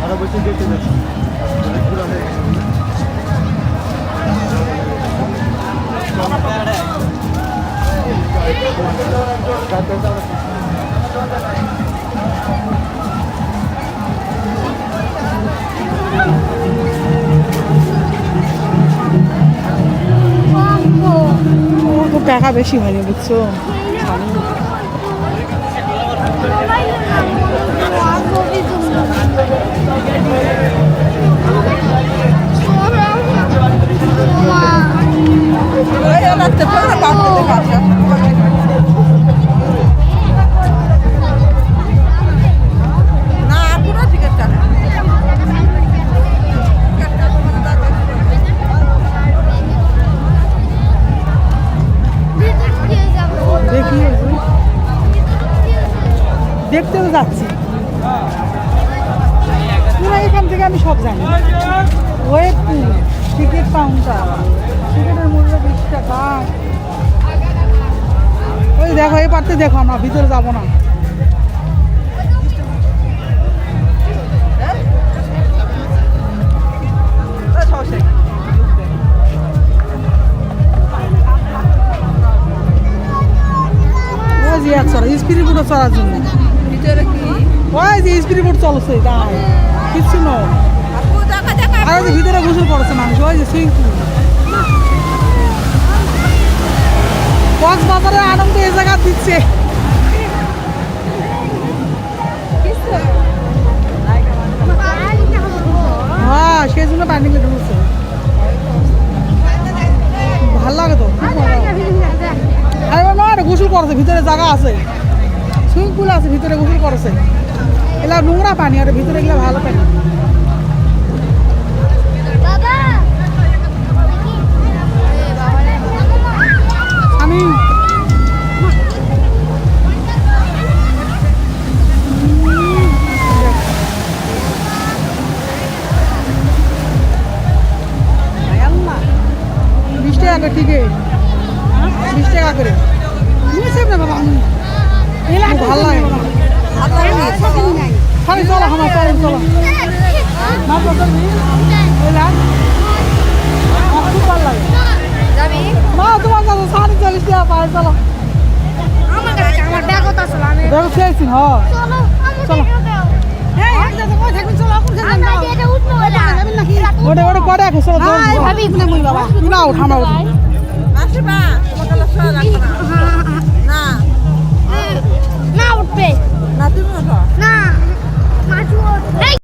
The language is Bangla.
আরো বসে দেখতে যাচ্ছি টাকা বেশি হয়নি বুঝছো দেখতেও যাচ্ছি পুরো এখান থেকে আমি সব জানি ওয়েব টিকিট কাউন্টার টিকিটের মূল্য 20 টাকা ওই দেখো এই পারতে দেখো আমরা ভিতরে যাবো না স্পিড বোটে চড়ার জন্য ওই যে স্পিড বোট চলছে তাই কিচ্ছু নয় আর ওই যে ভিতরে গোসল করেছে মানুষ ওই যে সুইমিং পুল কক্সবাজারে আনন্দ এই জায়গা দিচ্ছে হ্যাঁ সেই জন্য পানিতে ঢুকছে ভাল লাগে তো আরে গোসল করেছে ভিতরে জায়গা আছে সুইমিং পুল আছে ভিতরে গোসল করেছে এগুলা নোংরা পানি আর ভিতরে এগুলা ভালো পানি আমি টিকিট 20 টাকা করে না বাবা ভালো লাগে খালি চলো আমার চলো চলো খুব ভালো লাগে মা তোমার কাছে 40 টাকা পায় চলো দেখো খেয়েছি হ্যাঁ চলো ওটা ওটা করে রাখে চলো না উঠা আমার না উঠবে